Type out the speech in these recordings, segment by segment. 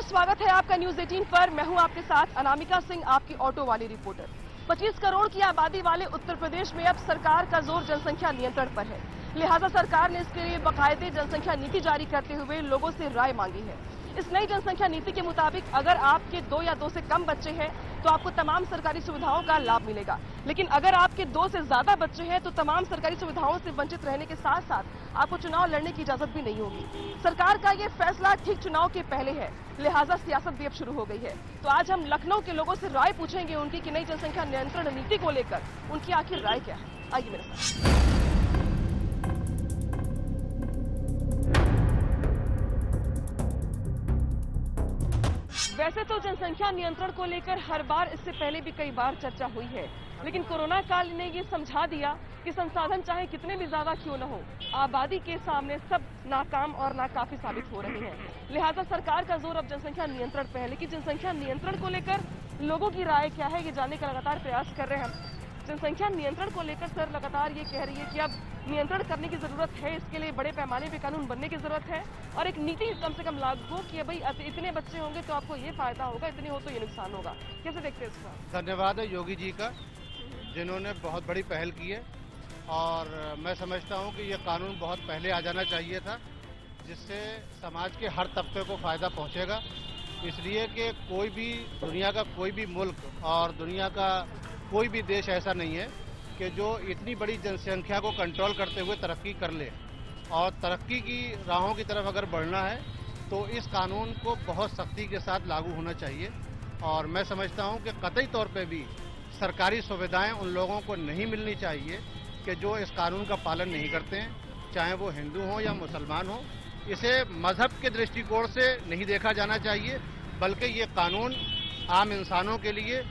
स्वागत है आपका न्यूज 18 पर। मैं हूं आपके साथ अनामिका सिंह, आपकी ऑटो वाली रिपोर्टर। 25 करोड़ की आबादी वाले उत्तर प्रदेश में अब सरकार का जोर जनसंख्या नियंत्रण पर है। लिहाजा सरकार ने इसके लिए बाकायदे जनसंख्या नीति जारी करते हुए लोगों से राय मांगी है। इस नई जनसंख्या नीति के मुताबिक अगर आपके 2 या 2 से कम बच्चे हैं तो आपको तमाम सरकारी सुविधाओं का लाभ मिलेगा, लेकिन अगर आपके 2 से ज्यादा बच्चे हैं तो तमाम सरकारी सुविधाओं से वंचित रहने के साथ साथ आपको चुनाव लड़ने की इजाजत भी नहीं होगी। सरकार का ये फैसला ठीक चुनाव के पहले है, लिहाजा सियासत भी अब शुरू हो गई है। तो आज हम लखनऊ के लोगों से राय पूछेंगे उनकी कि नई जनसंख्या नियंत्रण नीति को लेकर उनकी आखिर राय क्या है। आइए मेरे साथ। वैसे तो जनसंख्या नियंत्रण को लेकर हर बार इससे पहले भी कई बार चर्चा हुई है, लेकिन कोरोना काल ने ये समझा दिया कि संसाधन चाहे कितने भी ज्यादा क्यों न हो, आबादी के सामने सब नाकाम और नाकाफी साबित हो रहे हैं। लिहाजा सरकार का जोर अब जनसंख्या नियंत्रण पे है, लेकिन जनसंख्या नियंत्रण को लेकर लोगों की राय क्या है ये जानने का लगातार प्रयास कर रहे हैं हम। जनसंख्या नियंत्रण को लेकर सर लगातार ये कह रही है कि अब नियंत्रण करने की जरूरत है, इसके लिए बड़े पैमाने पे कानून बनने की जरूरत है और एक नीति कम से कम लागू हो कि भाई इतने बच्चे होंगे तो आपको ये फायदा होगा, इतने हो तो ये नुकसान होगा। कैसे देखते हैं इसका? धन्यवाद है योगी जी का, जिन्होंने बहुत बड़ी पहल की है और मैं समझता हूं कि ये कानून बहुत पहले आ जाना चाहिए था, जिससे समाज के हर तबके को फायदा पहुंचेगा। इसलिए कि कोई भी दुनिया का कोई भी मुल्क और दुनिया का कोई भी देश ऐसा नहीं है कि जो इतनी बड़ी जनसंख्या को कंट्रोल करते हुए तरक्की कर ले, और तरक्की की राहों की तरफ अगर बढ़ना है तो इस कानून को बहुत सख्ती के साथ लागू होना चाहिए। और मैं समझता हूं कि कतई तौर पे भी सरकारी सुविधाएं उन लोगों को नहीं मिलनी चाहिए कि जो इस कानून का पालन नहीं करते हैं, चाहे वो हिंदू हो या मुसलमान हो। इसे मजहब के दृष्टिकोण से नहीं देखा जाना चाहिए, बल्कि ये कानून आम इंसानों के लिए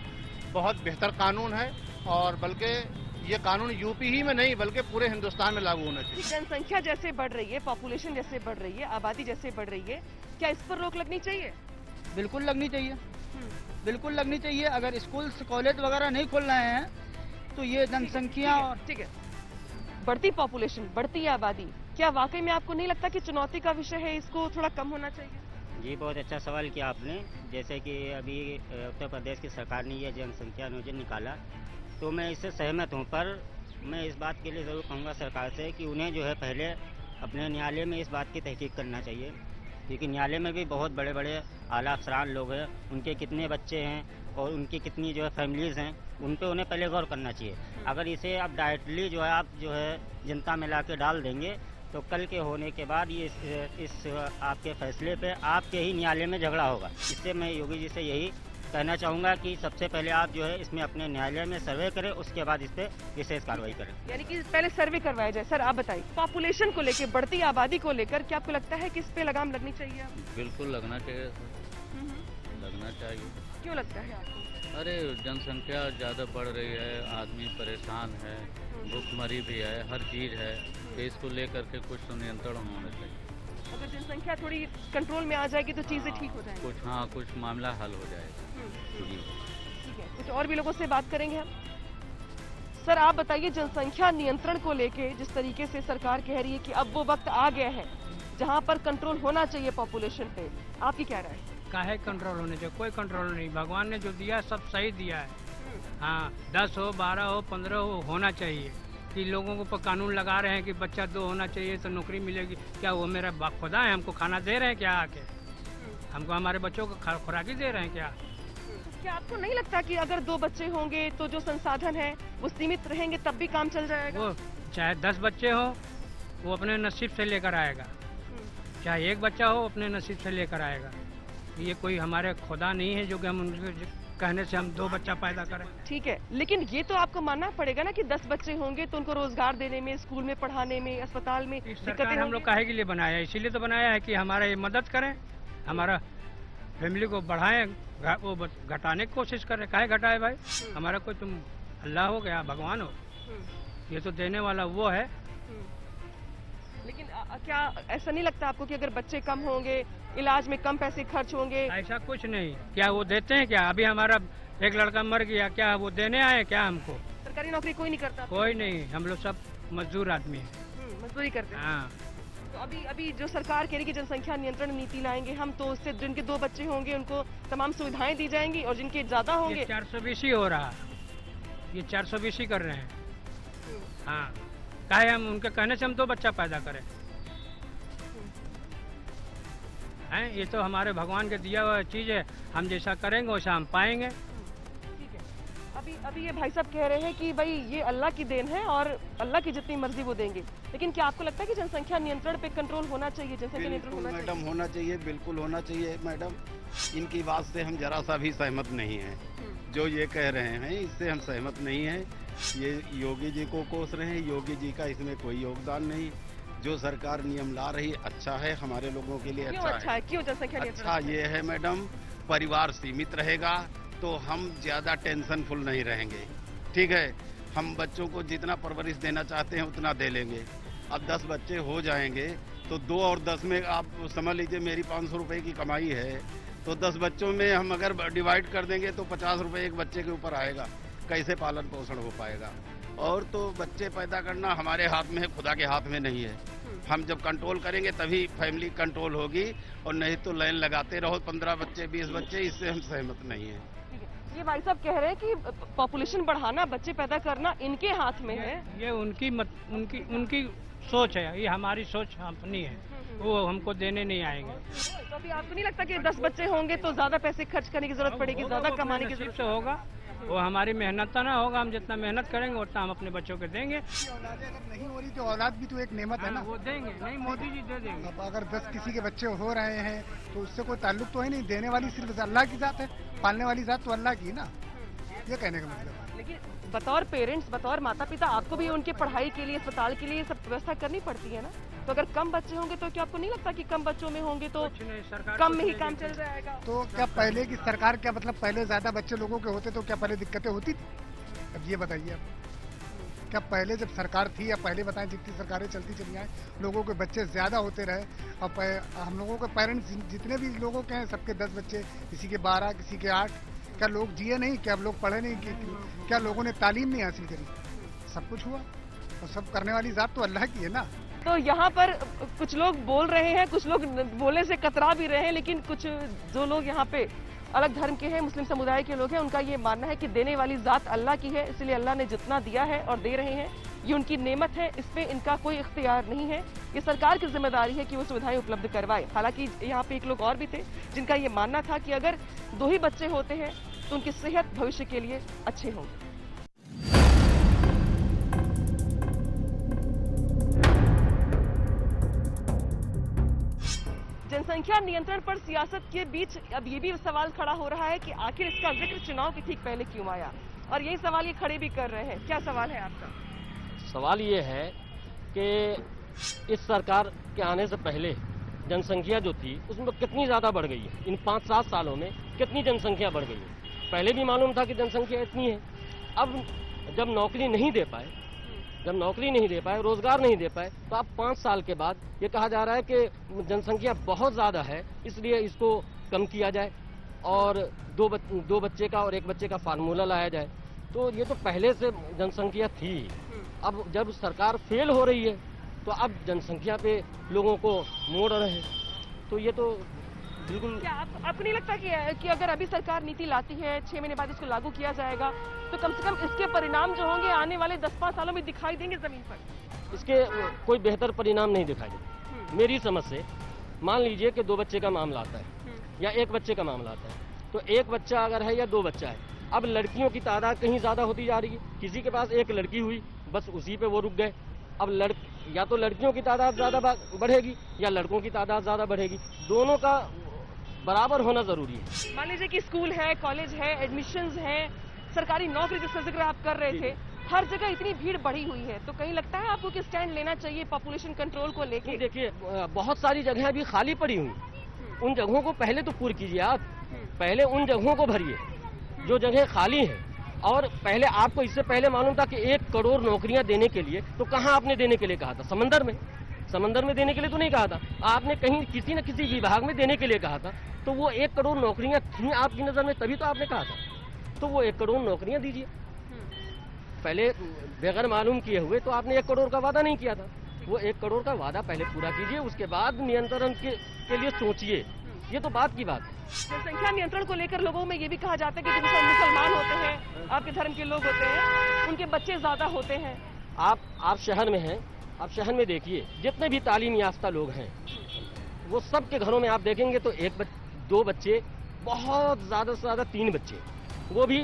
बहुत बेहतर कानून है और बल्कि ये कानून यूपी ही में नहीं बल्कि पूरे हिंदुस्तान में लागू होना चाहिए। जनसंख्या जैसे बढ़ रही है, पॉपुलेशन जैसे बढ़ रही है, आबादी जैसे बढ़ रही है, क्या इस पर रोक लगनी चाहिए? बिल्कुल लगनी चाहिए, बिल्कुल लगनी चाहिए। अगर स्कूल कॉलेज वगैरह नहीं खोल रहे हैं तो ये जनसंख्या और ठीक है, बढ़ती पॉपुलेशन, बढ़ती आबादी, क्या वाकई में आपको नहीं लगता कि चुनौती का विषय है, इसको थोड़ा कम होना चाहिए? जी, बहुत अच्छा सवाल किया आपने। जैसे कि अभी उत्तर प्रदेश की सरकार ने यह जनसंख्या नियोजन निकाला तो मैं इससे सहमत हूं, पर मैं इस बात के लिए ज़रूर कहूँगा सरकार से कि उन्हें जो है पहले अपने न्यायालय में इस बात की तहकीक करना चाहिए, क्योंकि न्यायालय में भी बहुत बड़े बड़े आला अफसरान लोग हैं, उनके कितने बच्चे हैं और उनकी कितनी जो है फैमिलीज़ हैं, उन पर उन्हें पहले गौर करना चाहिए। अगर इसे आप डायरेक्टली जो है आप जो है जनता में ला के डाल देंगे तो कल के होने के बाद ये इस आपके फैसले पे आपके ही न्यायालय में झगड़ा होगा। इससे मैं योगी जी से यही कहना चाहूँगा कि सबसे पहले आप जो है इसमें अपने न्यायालय में सर्वे करें, उसके बाद इस पे विशेष कार्रवाई करें। यानी कि पहले सर्वे करवाया जाए। सर आप बताइए, पॉपुलेशन को लेकर, बढ़ती आबादी को लेकर क्या आपको लगता है कि इस पे लगाम लगनी चाहिए? बिल्कुल लगना चाहिए, लगना चाहिए। क्यों लगता है आपको? अरे जनसंख्या ज़्यादा बढ़ रही है, आदमी परेशान है, भूखमरी भी है, हर चीज़ है, तो इसको लेकर के कुछ तो नियंत्रण होना चाहिए। अगर जनसंख्या थोड़ी कंट्रोल में आ जाएगी तो चीजें ठीक हो जाएंगी। कुछ मामला हल हो जाएगा। जी ठीक है, कुछ और भी लोगों से बात करेंगे हम। सर आप बताइए, जनसंख्या नियंत्रण को लेके जिस तरीके से सरकार कह रही है कि अब वो वक्त आ गया है जहां पर कंट्रोल होना चाहिए पॉपुलेशन पे, आपकी क्या राय है? काहे कंट्रोल होने चाहिए? कोई कंट्रोल नहीं, भगवान ने जो दिया सब सही दिया है। हाँ, 10 हो, 12 हो, 15 हो, होना चाहिए। कि लोगों को पर कानून लगा रहे हैं कि बच्चा 2 होना चाहिए तो नौकरी मिलेगी, क्या वो मेरा खुदा है? हमको खाना दे रहे हैं क्या आके? हमको हमारे बच्चों को खुराकी दे रहे हैं क्या? क्या आपको नहीं लगता कि अगर 2 बच्चे होंगे तो जो संसाधन है वो सीमित रहेंगे, तब भी काम चल जाएगा? वो चाहे 10 बच्चे हो वो अपने नसीब से लेकर आएगा, चाहे 1 बच्चा हो अपने नसीब से लेकर आएगा। ये कोई हमारे खुदा नहीं है जो कि हम उनके कहने से हम 2 बच्चा पैदा करें। ठीक है, लेकिन ये तो आपको मानना पड़ेगा ना कि 10 बच्चे होंगे तो उनको रोजगार देने में, स्कूल में पढ़ाने में, अस्पताल में सरकार हम लोग काहे के लिए बनाया है? इसीलिए तो बनाया है कि हमारा ये मदद करें, हमारा फैमिली को बढ़ाएं, वो घटाने की कोशिश करें। काहे घटाए भाई? हमारा कोई तुम अल्लाह हो गया, भगवान हो, ये तो देने वाला वो है। लेकिन क्या ऐसा नहीं लगता आपको कि अगर बच्चे कम होंगे, इलाज में कम पैसे खर्च होंगे? ऐसा कुछ नहीं। क्या वो देते हैं क्या? अभी हमारा एक लड़का मर गया, क्या वो देने आए क्या हमको? सरकारी नौकरी कोई नहीं करता? कोई नहीं, हम लोग सब मजदूर आदमी है, मजदूरी करते हैं। हाँ। तो अभी जो सरकार कह रही है कि जनसंख्या नियंत्रण नीति लाएंगे हम, तो उससे जिनके 2 बच्चे होंगे उनको तमाम सुविधाएं दी जाएंगी और जिनके ज्यादा होंगे ये 420 ही हो रहा, ये 420 ही कर रहे हैं। हाँ, काहे हम उनके कहने से हम 2 बच्चा पैदा करें हैं? ये तो हमारे भगवान के दिया हुआ चीज है, हम जैसा करेंगे वैसा हम पाएंगे। ठीक है, अभी ये भाई साहब कह रहे हैं कि भाई ये अल्लाह की देन है और अल्लाह की जितनी मर्जी वो देंगे, लेकिन क्या आपको लगता है कि जनसंख्या नियंत्रण पे कंट्रोल होना चाहिए, जनसंख्या नियंत्रण बिल्कुल होना मैडम, होना चाहिए, बिल्कुल होना चाहिए मैडम। इनकी बात से हम जरा सा भी सहमत नहीं हैं। जो ये कह रहे हैं इससे हम सहमत नहीं हैं। ये योगी जी को कोस रहे हैं, योगी जी का इसमें कोई योगदान नहीं। जो सरकार नियम ला रही अच्छा है, हमारे लोगों के लिए क्यों अच्छा अच्छा है। है? क्यों जनसंख्या नियंत्रण? अच्छा ये है मैडम, परिवार सीमित रहेगा तो हम ज़्यादा टेंशनफुल नहीं रहेंगे। ठीक है, हम बच्चों को जितना परवरिश देना चाहते हैं उतना दे लेंगे। अब 10 बच्चे हो जाएंगे तो 2 और 10 में आप समझ लीजिए मेरी 500 रुपये की कमाई है, तो 10 बच्चों में हम अगर डिवाइड कर देंगे तो 50 रुपये एक बच्चे के ऊपर आएगा। कैसे पालन पोषण हो पाएगा? और तो बच्चे पैदा करना हमारे हाथ में है, खुदा के हाथ में नहीं है। हम जब कंट्रोल करेंगे तभी फैमिली कंट्रोल होगी, और नहीं तो लाइन लगाते रहो 15 बच्चे 20 बच्चे, इससे हम सहमत नहीं हैं। ये भाई साहब कह रहे हैं कि पॉपुलेशन बढ़ाना, बच्चे पैदा करना इनके हाथ में है। ये उनकी सोच है, ये हमारी सोच अपनी है, वो हमको देने नहीं आएंगे। तो अभी आपको नहीं लगता कि 10 बच्चे होंगे तो ज्यादा पैसे खर्च करने की जरूरत पड़ेगी, ज्यादा कमाने की जरूरत से होगा? वो हमारी मेहनत तो ना होगा, हम जितना मेहनत करेंगे उतना हम अपने बच्चों को देंगे। औलाद अगर नहीं हो रही तो औलाद भी तो एक नेमत है ना। वो देंगे, नहीं मोदी जी दे देंगे। अब अगर 10 किसी के बच्चे हो रहे हैं तो उससे कोई ताल्लुक तो है नहीं। देने वाली सिर्फ अल्लाह की जात है, पालने वाली जात तो अल्लाह की ना। ये कहने का मतलब है। लेकिन बतौर पेरेंट्स, बतौर माता पिता, आपको भी उनके पढ़ाई के लिए, अस्पताल के लिए सब व्यवस्था करनी पड़ती है ना। तो अगर कम बच्चे होंगे तो क्या आपको नहीं लगता कि कम बच्चों में होंगे तो सरकार कम में ही काम चल जाएगा? तो क्या पहले की सरकार, क्या मतलब पहले ज्यादा बच्चे लोगों के होते तो क्या पहले दिक्कतें होती थी? अब ये बताइए आप, क्या पहले जब सरकार थी, या पहले बताएं जितनी सरकारें चलती चली आए, लोगों के बच्चे ज्यादा होते रहे। अब हम लोगों के पेरेंट्स जितने भी लोगों के हैं सबके 10 बच्चे, किसी के 12, किसी के 8। क्या लोग जिए नहीं? क्या लोग पढ़े नहीं? क्या लोगों ने तालीम नहीं हासिल करी? सब कुछ हुआ, और सब करने वाली जात तो अल्लाह की है ना। तो यहाँ पर कुछ लोग बोल रहे हैं, कुछ लोग बोलने से कतरा भी रहे हैं, लेकिन कुछ जो लोग यहाँ पे अलग धर्म के हैं, मुस्लिम समुदाय के लोग हैं, उनका ये मानना है कि देने वाली जात अल्लाह की है, इसलिए अल्लाह ने जितना दिया है और दे रहे हैं ये उनकी नेमत है, इस पे इनका कोई इख्तियार नहीं है। ये सरकार की जिम्मेदारी है कि वो सुविधाएं उपलब्ध करवाए। हालांकि यहाँ पे एक लोग और भी थे जिनका ये मानना था कि अगर 2 ही बच्चे होते हैं तो उनकी सेहत भविष्य के लिए अच्छे होंगे। जनसंख्या नियंत्रण पर सियासत के बीच अब ये भी सवाल खड़ा हो रहा है कि आखिर इसका जिक्र चुनाव के ठीक पहले क्यों आया, और यही सवाल ये खड़े भी कर रहे हैं। क्या सवाल है आपका? सवाल ये है कि इस सरकार के आने से पहले जनसंख्या जो थी उसमें कितनी ज़्यादा बढ़ गई है। इन 5-7 सालों में कितनी जनसंख्या बढ़ गई है। पहले भी मालूम था कि जनसंख्या इतनी है। अब जब नौकरी नहीं दे पाए, रोजगार नहीं दे पाए, तो अब 5 साल के बाद ये कहा जा रहा है कि जनसंख्या बहुत ज़्यादा है, इसलिए इसको कम किया जाए और 2 बच्चे का और 1 बच्चे का फार्मूला लाया जाए। तो ये तो पहले से जनसंख्या थी। अब जब सरकार फेल हो रही है तो अब जनसंख्या पे लोगों को मोड़ रहे हैं, तो ये तो बिल्कुल। क्या आपको नहीं लगता कि अगर अभी सरकार नीति लाती है, 6 महीने बाद इसको लागू किया जाएगा, तो कम से कम इसके परिणाम जो होंगे आने वाले 10-5 सालों में दिखाई देंगे जमीन पर? इसके कोई बेहतर परिणाम नहीं दिखाई देते मेरी समझ से। मान लीजिए कि 2 बच्चे का मामला आता है या 1 बच्चे का मामला आता है, तो 1 बच्चा अगर है या 2 बच्चा है, अब लड़कियों की तादाद कहीं ज्यादा होती जा रही है। किसी के पास 1 लड़की हुई, बस उसी पे वो रुक गए। अब या तो लड़कियों की तादाद ज्यादा बढ़ेगी या लड़कों की तादाद ज्यादा बढ़ेगी, दोनों का बराबर होना जरूरी है। मान लीजिए कि स्कूल है, कॉलेज है, एडमिशंस है, सरकारी नौकरी जिसका जिक्र आप कर रहे थे, हर जगह इतनी भीड़ बढ़ी हुई है, तो कहीं लगता है आपको कि स्टैंड लेना चाहिए पॉपुलेशन कंट्रोल को लेके? देखिए, बहुत सारी जगह अभी खाली पड़ी हुई, उन जगहों को पहले तो पूरी कीजिए। आप पहले उन जगहों को भरिए जो जगह खाली है। और पहले आपको इससे पहले मालूम था कि 1 करोड़ नौकरियां देने के लिए, तो कहाँ आपने देने के लिए कहा था? समंदर में देने के लिए तो नहीं कहा था आपने, कहीं किसी न किसी विभाग में देने के लिए कहा था। तो वो 1 करोड़ नौकरियां थी आपकी नजर में, तभी तो आपने कहा था। तो वो 1 करोड़ नौकरियां दीजिए। पहले बगैर मालूम किए हुए तो आपने 1 करोड़ का वादा नहीं किया था। वो 1 करोड़ का वादा पहले पूरा कीजिए, उसके बाद नियंत्रण के लिए सोचिए। ये तो बात की बात है। जनसंख्या नियंत्रण को लेकर लोगों में ये भी कहा जाता है कि जो मुसलमान होते हैं, आपके धर्म के लोग होते हैं, उनके बच्चे ज्यादा होते हैं। आप शहर में हैं, आप शहर में देखिए जितने भी तालीम याफ्ता लोग हैं, वो सब के घरों में आप देखेंगे तो 2 बच्चे, बहुत ज्यादा से ज्यादा 3 बच्चे, वो भी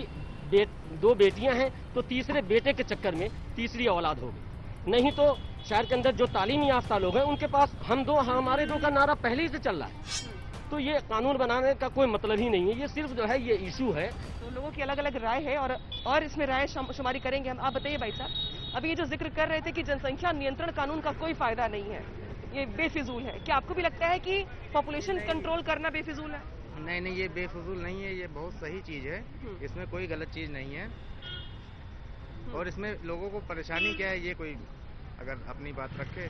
2 बेटियां हैं तो तीसरे बेटे के चक्कर में तीसरी औलाद हो गई। नहीं तो शहर के अंदर जो तालीम याफ्ता लोग हैं उनके पास हम 2 हमारे 2 का नारा पहले ही से चल रहा है। तो ये कानून बनाने का कोई मतलब ही नहीं है, ये सिर्फ जो है ये इशू है। तो लोगों की अलग अलग राय है और इसमें राय शुमारी करेंगे हम। आप बताइए भाई साहब, अभी ये जो जिक्र कर रहे थे कि जनसंख्या नियंत्रण कानून का कोई फायदा नहीं है, ये बेफिजूल है, क्या आपको भी लगता है कि पॉपुलेशन कंट्रोल करना बेफिजूल है? नहीं, ये बेफिजूल नहीं है, ये बहुत सही चीज है, इसमें कोई गलत चीज नहीं है। और इसमें लोगों को परेशानी क्या है, ये कोई अगर अपनी बात रखे।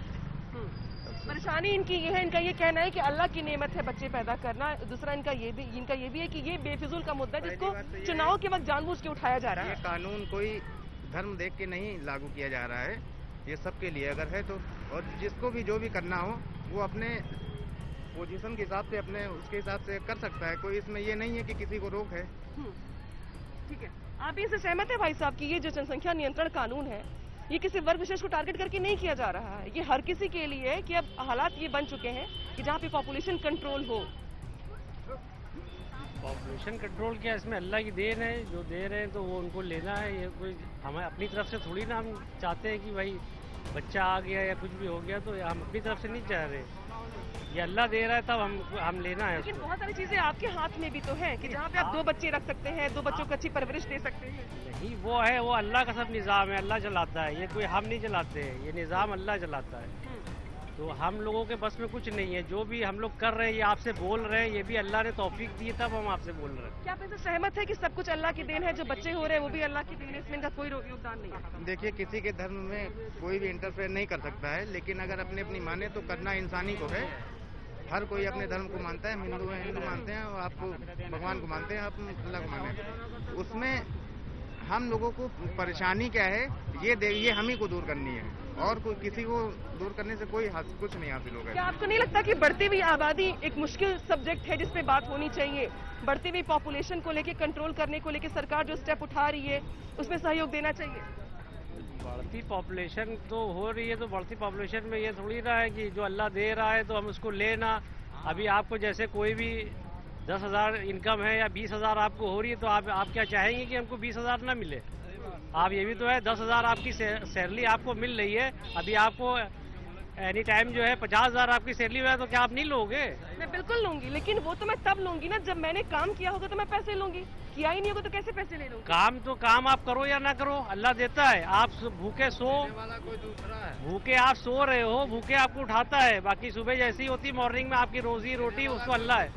परेशानी इनकी ये है, इनका ये कहना है कि अल्लाह की नेमत है बच्चे पैदा करना। दूसरा इनका ये भी है कि ये बेफिजूल का मुद्दा है जिसको चुनाव के वक्त जानबूझ के उठाया जा रहा है। ये कानून कोई धर्म देख के नहीं लागू किया जा रहा है, ये सबके लिए अगर है तो, और जिसको भी जो भी करना हो वो अपने पोजीशन के हिसाब से अपने उसके हिसाब से कर सकता है। कोई इसमें ये नहीं है कि किसी को रोक है। ठीक है, आप इससे सहमत है भाई साहब कि ये जो जनसंख्या नियंत्रण कानून है ये किसी वर्ग विशेष को टारगेट करके नहीं किया जा रहा है, ये हर किसी के लिए है कि अब हालात ये बन चुके हैं कि जहाँ पे पॉपुलेशन कंट्रोल हो। पॉपुलेशन कंट्रोल क्या, इसमें अल्लाह की देन है, जो दे रहे हैं तो वो उनको लेना है। ये कोई हमें अपनी तरफ से थोड़ी ना हम चाहते हैं कि भाई बच्चा आ गया या कुछ भी हो गया तो हम अपनी तरफ से नहीं चाह रहे, ये अल्लाह दे रहा है तब हम लेना है। लेकिन बहुत सारी चीजें आपके हाथ में भी तो है कि जहाँ पे आप 2 बच्चे रख सकते हैं, 2 बच्चों को अच्छी परवरिश दे सकते हैं। नहीं, वो है, वो अल्लाह का सब निज़ाम है, अल्लाह चलाता है, ये कोई हम नहीं चलाते हैं, ये निज़ाम अल्लाह चलाता है। तो हम लोगों के बस में कुछ नहीं है, जो भी हम लोग कर रहे हैं, ये आपसे बोल रहे हैं, ये भी अल्लाह ने तौफीक दी है तब हम आपसे बोल रहे हैं। क्या आप इससे सहमत है कि सब कुछ अल्लाह की देन है, जो बच्चे हो रहे हैं वो भी अल्लाह की देन है, इसमें इनका कोई योगदान नहीं है? देखिए, किसी के धर्म में कोई भी इंटरफेयर नहीं कर सकता है, लेकिन अगर अपनी माने तो करना इंसानी को है। हर कोई अपने धर्म को मानता है, हिंदू है हिंदू मानते हैं, और आपको भगवान को मानते हैं, आप अल्लाह को मानते। उसमें हम लोगों को परेशानी क्या है ये हम ही को दूर करनी है, और कोई किसी को दूर करने से कोई कुछ नहीं हासिल होगा। क्या आपको नहीं लगता कि बढ़ती हुई आबादी एक मुश्किल सब्जेक्ट है जिसपे बात होनी चाहिए? बढ़ती हुई पॉपुलेशन को लेके कंट्रोल करने को लेके सरकार जो स्टेप उठा रही है उसमें सहयोग देना चाहिए। बढ़ती पॉपुलेशन तो हो रही है, तो बढ़ती पॉपुलेशन में ये थोड़ी ना है कि जो अल्लाह दे रहा है तो हम उसको लेना। अभी आपको जैसे कोई भी 10,000 इनकम है या 20,000 आपको हो रही है तो आप क्या चाहेंगे कि हमको 20,000 ना मिले? आप ये भी तो है, 10,000 आपकी सैलरी आपको मिल रही है, अभी आपको एनी टाइम जो है 50,000 आपकी सैलरी हुआ है तो क्या आप नहीं लोगे? मैं बिल्कुल लूंगी, लेकिन वो तो मैं तब लूंगी ना जब मैंने काम किया होगा तो मैं पैसे लूंगी, किया ही नहीं होगा तो कैसे पैसे ले लूंगी? काम तो काम आप करो या ना करो, अल्लाह देता है। आप भूखे भूखे आप सो रहे हो, भूखे आपको उठाता है, बाकी सुबह जैसी होती मॉर्निंग में आपकी रोजी रोटी उसको अल्लाह है,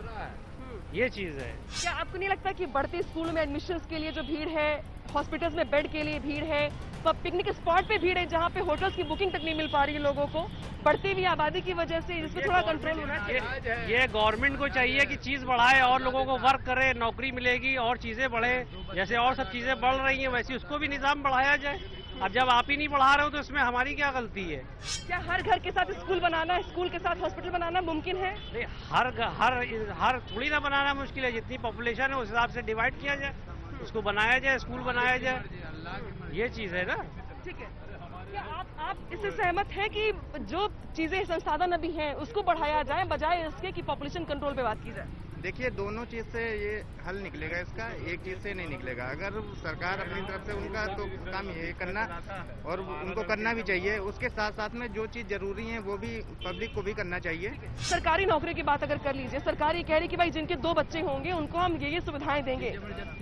ये चीज है। क्या आपको नहीं लगता कि बढ़ती स्कूल में एडमिशन्स के लिए जो भीड़ है, हॉस्पिटल्स में बेड के लिए भीड़ है, पिकनिक स्पॉट पे भीड़ है जहाँ पे होटल्स की बुकिंग तक नहीं मिल पा रही है लोगों को, बढ़ती हुई आबादी की वजह से इस पर थोड़ा कंट्रोल होना चाहिए? ये गवर्नमेंट को चाहिए कि चीज बढ़ाए और लोगों को वर्क करे, नौकरी मिलेगी और चीजें बढ़े, जैसे और सब चीजें बढ़ रही हैं वैसे उसको भी निजाम बढ़ाया जाए। अब जब आप ही नहीं बढ़ा रहे हो तो इसमें हमारी क्या गलती है? क्या हर घर के साथ स्कूल बनाना, स्कूल के साथ हॉस्पिटल बनाना मुमकिन है? नहीं, हर थोड़ी ना बनाना मुश्किल है, जितनी पॉपुलेशन है उस हिसाब से डिवाइड किया जाए, उसको बनाया जाए, स्कूल बनाया जाए, ये चीज है ना। ठीक है, क्या आप इससे सहमत हैं कि जो चीजें संसाधन अभी हैं उसको बढ़ाया जाए बजाय इसके कि पॉपुलेशन कंट्रोल पे बात की जाए? देखिए, दोनों चीज से ये हल निकलेगा, इसका एक चीज से नहीं निकलेगा। अगर सरकार अपनी तरफ से उनका तो काम ये करना और उनको करना भी चाहिए, उसके साथ साथ में जो चीज जरूरी है वो भी पब्लिक को भी करना चाहिए। सरकारी नौकरी की बात अगर कर लीजिए, सरकार ये कह रही कि भाई जिनके 2 बच्चे होंगे उनको हम ये सुविधाएं देंगे,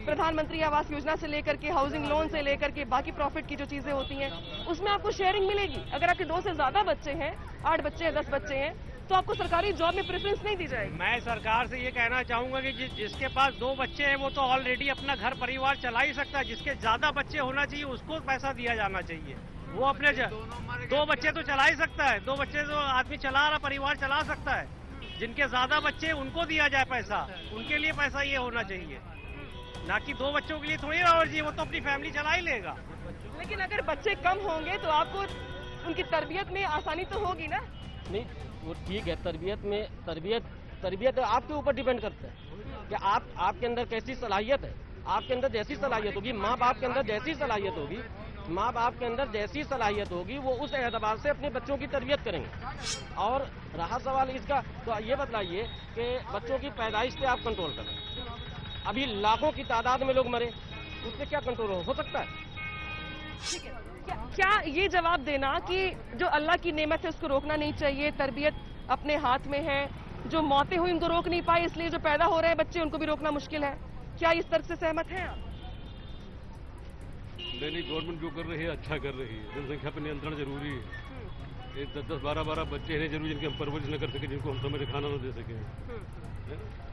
प्रधानमंत्री आवास योजना से लेकर के हाउसिंग लोन से लेकर के बाकी प्रॉफिट की जो चीजें होती हैं उसमें आपको शेयरिंग मिलेगी। अगर आपके 2 से ज्यादा बच्चे हैं, 8 बच्चे हैं, 10 बच्चे हैं, तो आपको सरकारी जॉब में प्रेफरेंस नहीं दी जाएगी। मैं सरकार से ये कहना चाहूंगा कि जिसके पास 2 बच्चे हैं वो तो ऑलरेडी अपना घर परिवार चला ही सकता है, जिसके ज्यादा बच्चे होना चाहिए उसको पैसा दिया जाना चाहिए। वो अपने 2 बच्चे तो चला ही सकता है, 2 बच्चे तो आदमी चला रहा, परिवार चला सकता है, जिनके ज्यादा बच्चे उनको दिया जाए पैसा, उनके लिए पैसा ये होना चाहिए, ना कि 2 बच्चों के लिए थोड़ी ना होना चाहिए, वो तो अपनी फैमिली चला ही लेगा। लेकिन अगर बच्चे कम होंगे तो आपको उनकी तरबियत में आसानी तो होगी ना? नहीं वो ठीक है, तरबियत आपके ऊपर डिपेंड करता है कि आपके अंदर कैसी सलाहियत है। आपके अंदर जैसी सलाहियत होगी, माँ बाप के अंदर जैसी सलाहियत होगी, माँ बाप के अंदर जैसी सलाहियत होगी, वो उस एतबार से अपने बच्चों की तरबियत करेंगे। और रहा सवाल इसका, तो ये बतलाइए कि बच्चों की पैदाइश पे आप कंट्रोल करें। अभी लाखों की तादाद में लोग मरे, उस पर क्या कंट्रोल हो सकता है? ठीक है, क्या ये जवाब देना कि जो अल्लाह की नेमत है उसको रोकना नहीं चाहिए, तरबियत अपने हाथ में है, जो मौतें हुई उनको रोक नहीं पाए, इसलिए जो पैदा हो रहे हैं बच्चे उनको भी रोकना मुश्किल है, क्या इस तर्क से सहमत हैं आप? नहीं, गवर्नमेंट जो कर रही है अच्छा कर रही है। जनसंख्या पर नियंत्रण जरूरी है। 10-10, 12-12 बच्चे हैं जरूरी जिनकी हम परवरिश न कर सके, जिनको हम समय से खाना न दे सके।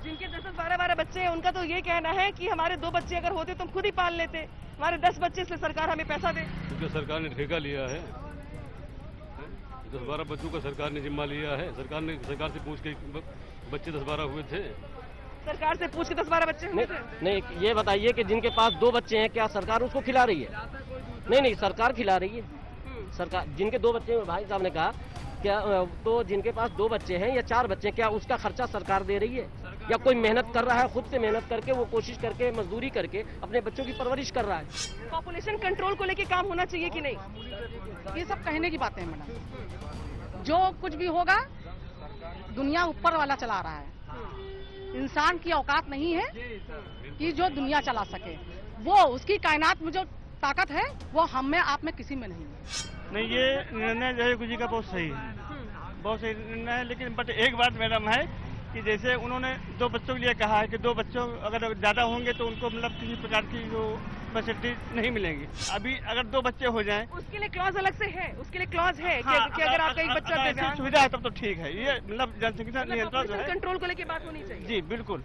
जिनके 10-10, 12-12 बच्चे हैं उनका तो ये कहना है कि हमारे 2 बच्चे अगर होते तो हम खुद ही पाल लेते, हमारे 10 बच्चे इसलिए सरकार हमें पैसा दे। क्योंकि सरकार ने ठेका लिया है, 10-12 बच्चों का सरकार ने जिम्मा लिया है। सरकार से पूछ के बच्चे 10-12 हुए थे। सरकार से पूछ के 10-12 बच्चे हुए थे? नहीं, ये बताइए कि जिनके पास 2 बच्चे हैं क्या सरकार उसको खिला रही है? नहीं, सरकार खिला रही है। सरकार जिनके 2 बच्चे हैं, भाई साहब ने कहा क्या, तो जिनके पास 2 बच्चे हैं या 4 बच्चे हैं, क्या उसका खर्चा सरकार दे रही है? या कोई मेहनत कर रहा है, खुद से मेहनत करके, वो कोशिश करके, मजदूरी करके अपने बच्चों की परवरिश कर रहा है? पॉपुलेशन कंट्रोल को लेके काम होना चाहिए कि नहीं? ये सब कहने की बातें हैं मैडम। जो कुछ भी होगा दुनिया ऊपर वाला चला रहा है, इंसान की औकात नहीं है कि जो दुनिया चला सके। वो उसकी कायनात में जो ताकत है वो हम में आप में किसी में नहीं है। नहीं, ये निर्णय जो है गुरु जी का बहुत सही है, बहुत सही निर्णय है। लेकिन बट एक बात मैडम है कि जैसे उन्होंने 2 बच्चों के लिए कहा है कि 2 बच्चों अगर ज्यादा होंगे तो उनको मतलब किसी प्रकार की जो फैसिलिटी नहीं मिलेंगी। अभी अगर 2 बच्चे हो जाएं, उसके लिए क्लॉज अलग से है, उसके लिए क्लॉज है कि अगर आपका एक बच्चा ऐसी सुविधा है तब तो ठीक है। ये मतलब जनसंख्या नियंत्रण जो है कंट्रोल को लेके बात होनी चाहिए। जी बिल्कुल।